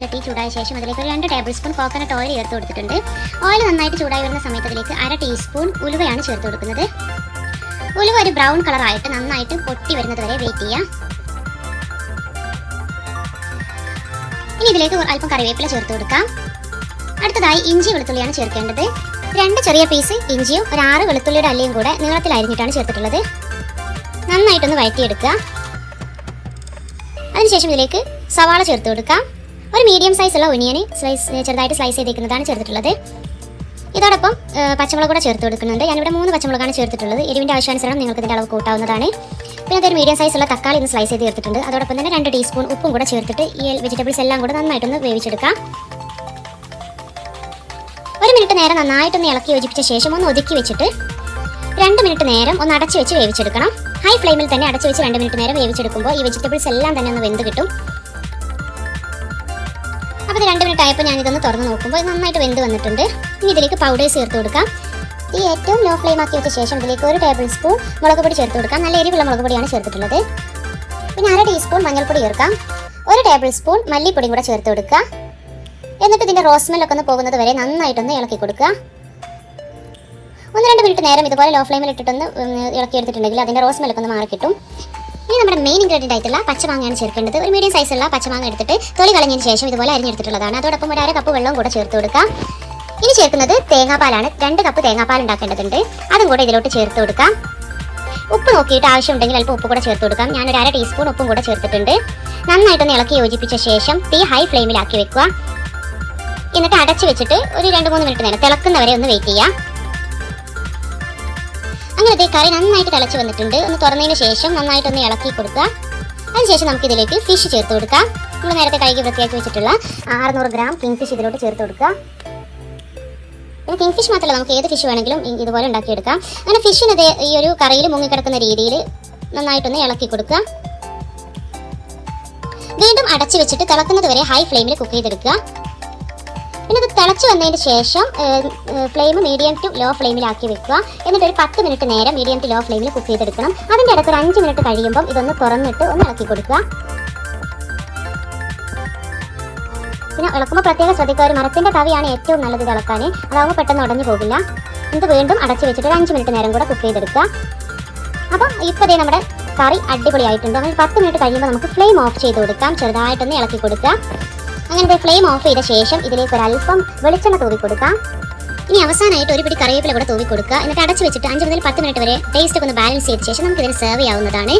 ചട്ടി ചൂടായ ശേഷം അതിലേക്ക് ഒരു 2 ടേബിൾ സ്പൂൺ കോക്കനട്ട് ഓയിൽ ചേർത്ത് കൊടുത്തിട്ടുണ്ട്. ഓയിൽ നന്നായിട്ട് ചൂടായി വരുന്ന സമയത്ത് അതിലേക്ക് 1/2 ടീസ്പൂൺ ഉലുവയാണ് ചേർത്ത് കൊടുക്കുന്നത്. ഉലുവ ഒരു ബ്രൗൺ കളറായിട്ട് നന്നായിട്ട് പൊട്ടി വരുന്നത് വരെ വെയിറ്റ് ചെയ്യാം. ഇനി ഇതിലേക്ക് അല്പം കറിവേപ്പില ചേർത്ത് കൊടുക്കാം. അടുത്തതായി ഇഞ്ചി വെളുത്തുള്ളിയാണ് ചേർക്കേണ്ടത്. 2 ചെറിയ പീസ് ഇഞ്ചിയും ഒരു 6 വെളുത്തുള്ളിയുടെ അല്ലിയും കൂടെ നീളത്തിൽ അരിഞ്ഞിട്ടാണ് ചേർത്തിട്ടുള്ളത്. നന്നായിട്ടൊന്ന് വഴറ്റിയെടുക്കുക. അതിനുശേഷം ഇതിലേക്ക് സവാള ചേർത്ത് കൊടുക്കാം. ഒരു മീഡിയം സൈസുള്ള ഒനിയൻ ചെറുതായിട്ട് സ്ലൈസ് ചെയ്തേക്കുന്നതാണ് ചേർത്തിട്ടുള്ളത്. ഇതോടൊപ്പം പച്ചമുളക് കൂടെ ചേർത്ത് കൊടുക്കുന്നുണ്ട്. ഞാനിവിടെ 3 പച്ചമുളകാണ് ചേർത്തിട്ടുള്ളത്. എരിവിൻ്റെ ആവശ്യാനുസരണം നിങ്ങൾക്ക് ഇതിൻ്റെ അളവ് കൂട്ടാവുന്നതാണ്. പിന്നെ അതൊരു മീഡിയം സൈസുള്ള തക്കാളി ഒന്ന് സ്ലൈസ് ചെയ്ത് ചേർത്തിട്ടുണ്ട്. അതോടൊപ്പം തന്നെ 2 ടീസ്പൂൺ ഉപ്പും കൂടെ ചേർത്തിട്ട് ഈ വെജിറ്റബിൾസ് എല്ലാം കൂടെ നന്നായിട്ടൊന്ന് വേവിച്ചെടുക്കാം. 1 മിനിറ്റ് നേരം നന്നായിട്ടൊന്ന് ഇളക്കി യോജിപ്പിച്ച ശേഷം ഒന്ന് ഒതുക്കി വെച്ചിട്ട് 2 മിനിറ്റ് നേരം ഒന്ന് അടച്ചു വെച്ച് വേവിച്ചെടുക്കണം. ഹൈ ഫ്ലെയിമിൽ തന്നെ അടച്ചു വെച്ച് 2 മിനിറ്റ് നേരം വേവിച്ചെടുക്കുമ്പോൾ ഈ വെജിറ്റബിൾസ് എല്ലാം തന്നെ ഒന്ന് വെന്ത് കിട്ടും. അപ്പോൾ ഇത് 2 മിനിറ്റ് ആയപ്പോൾ ഞാനിതൊന്ന് തുറന്ന് നോക്കുമ്പോൾ ഇത് നന്നായിട്ട് വെന്ത് വന്നിട്ടുണ്ട്. ഇനി ഇതിലേക്ക് പൗഡേഴ്സ് ചേർത്ത് കൊടുക്കാം. ഈ ഏറ്റവും ലോ ഫ്ലെയിം ആക്കി വെച്ച ശേഷം ഇതിലേക്ക് 1 ടേബിൾ സ്പൂൺ മുളക് പൊടി ചേർത്ത് കൊടുക്കാം. നല്ല എരിവുള്ള മുളക് പൊടിയാണ് ചേർത്തിട്ടുള്ളത്. പിന്നെ 1/2 ടീസ്പൂൺ മഞ്ഞൾപ്പൊടി ചേർക്കാം. 1 ടേബിൾ സ്പൂൺ മല്ലിപ്പൊടിയും കൂടെ ചേർത്ത് കൊടുക്കുക. എന്നിട്ട് ഇതിൻ്റെ റോസ്മെല്ലൊക്കെ ഒന്ന് പോകുന്നത് വരെ നന്നായിട്ടൊന്ന് ഇളക്കി കൊടുക്കുക. 1-2 മിനിറ്റ് നേരം ഇതുപോലെ ലോ ഫ്ലെയിമിൽ ഇട്ടിട്ടൊന്ന് ഇളക്കിയെടുത്തിട്ടുണ്ടെങ്കിൽ അതിൻ്റെ റോസ്മെല്ലൊക്കെ ഒന്ന് മാറി കിട്ടും. ഇനി നമ്മുടെ മെയിൻ ഇൻഗ്രീഡിയൻ്റ് ആയിട്ടുള്ള പച്ചമാങ്ങയാണ് ചേർക്കേണ്ടത്. ഒരു മീഡിയം സൈസുള്ള പച്ചമാങ്ങ എടുത്തിട്ട് തൊലി കളഞ്ഞതിന് ശേഷം ഇതുപോലെ അരിഞ്ഞെടുത്തിട്ടുള്ളതാണ്. അതോടൊപ്പം ഒരു 1/2 കപ്പ് വെള്ളവും കൂടെ ചേർത്ത് കൊടുക്കാം. ഇനി ചേർക്കുന്നത് തേങ്ങാപ്പാലാണ്. 2 കപ്പ് തേങ്ങാപ്പാൽ ഉണ്ടാക്കേണ്ടതുണ്ട്. അതും കൂടെ ഇതിലോട്ട് ചേർത്ത് കൊടുക്കാം. ഉപ്പ് നോക്കിയിട്ട് ആവശ്യമുണ്ടെങ്കിൽ അല്പം ഉപ്പ് കൂടെ ചേർത്ത് കൊടുക്കാം. ഞാനൊരു 1/2 ടീസ്പൂൺ ഉപ്പും കൂടെ ചേർത്തിട്ടുണ്ട്. നന്നായിട്ടൊന്ന് ഇളക്കി യോജിപ്പിച്ച ശേഷം തീ ഹൈ ഫ്ലെയിമിലാക്കി വെക്കുക. എന്നിട്ട് അടച്ചു വെച്ചിട്ട് ഒരു 2-3 മിനിറ്റ് നേരം തിളക്കുന്നവരെ ഒന്ന് വെയിറ്റ് ചെയ്യാം. അങ്ങനെ കറി നന്നായിട്ട് തിളച്ച് വന്നിട്ടുണ്ട്. ഒന്ന് തുറന്നതിന് ശേഷം നന്നായിട്ടൊന്ന് ഇളക്കി കൊടുക്കുക. അതിനുശേഷം നമുക്ക് ഇതിലേക്ക് ഫിഷ് ചേർത്ത് കൊടുക്കാം. നമ്മൾ നേരത്തെ കഴുകി വൃത്തിയാക്കി വെച്ചിട്ടുള്ള 600 ഗ്രാം കിങ് ഫിഷ് ഇതിലോട്ട് ചേർത്ത് കൊടുക്കുക. പിന്നെ കിങ് ഫിഷ് മാത്രമല്ല, നമുക്ക് ഏത് ഫിഷ് വേണമെങ്കിലും ഇതുപോലെ ഉണ്ടാക്കിയെടുക്കാം. അങ്ങനെ ഫിഷിനത് ഈ ഒരു കറിയിൽ മുങ്ങിക്കിടക്കുന്ന രീതിയിൽ നന്നായിട്ടൊന്ന് ഇളക്കി കൊടുക്കുക. വീണ്ടും അടച്ചു വെച്ചിട്ട് തിളക്കുന്നത് വരെ ഹൈ ഫ്ലെയിമിൽ കുക്ക് ചെയ്തെടുക്കുക. പിന്നെ ഇത് തിളച്ച് വന്നതിന് ശേഷം ഫ്ലെയിം മീഡിയം ടു ലോ ഫ്ലെയിമിലാക്കി വെക്കുക. എന്നിട്ട് ഒരു 10 മിനിറ്റ് നേരം മീഡിയം ടു ലോ ഫ്ലെയിമിൽ കുക്ക് ചെയ്തെടുക്കണം. അതിൻ്റെ ഇടയ്ക്ക് ഒരു 5 മിനിറ്റ് കഴിയുമ്പം ഇതൊന്ന് തുറന്നിട്ട് ഒന്ന് ഇളക്കി കൊടുക്കുക. പിന്നെ ഇളക്കുമ്പോൾ പ്രത്യേകം ശ്രദ്ധിക്കുക, ഒരു മരത്തിൻ്റെ തവിയാണ് ഏറ്റവും നല്ലത് ഇളക്കാൻ. അതാകുമ്പോൾ പെട്ടെന്ന് ഉടഞ്ഞു പോകില്ല. എന്നിട്ട് വീണ്ടും അടച്ചു വെച്ചിട്ട് ഒരു 5 മിനിറ്റ് നേരം കൂടെ കുക്ക് ചെയ്തെടുക്കുക. അപ്പം ഇപ്പോൾ നമ്മുടെ കറി അടിപൊളിയായിട്ടുണ്ട്. അങ്ങനെ 10 മിനിറ്റ് കഴിയുമ്പോൾ നമുക്ക് ഫ്ലെയിം ഓഫ് ചെയ്ത് കൊടുക്കാം. ചെറുതായിട്ടൊന്ന് ഇളക്കി കൊടുക്കുക. അങ്ങനത്തെ ഫ്ലെയിം ഓഫ് ചെയ്ത ശേഷം ഇതിലേക്ക് ഒരല്പം വെളിച്ചെണ്ണ തൂവി കൊടുക്കാം. ഇനി അവസാനമായിട്ട് ഒരു പിടി കറിവേപ്പില കൂടെ തൂവി കൊടുക്കുക. എന്നിട്ട് അടച്ചു വെച്ചിട്ട് 5 മുതൽ 10 മിനിറ്റ് വരെ ടേസ്റ്റ് ഒക്കെ ഒന്ന് ബാലൻസ് ചെയ്ത ശേഷം നമുക്ക് ഇതിന് സെർവ് ചെയ്യാവുന്നതാണ്.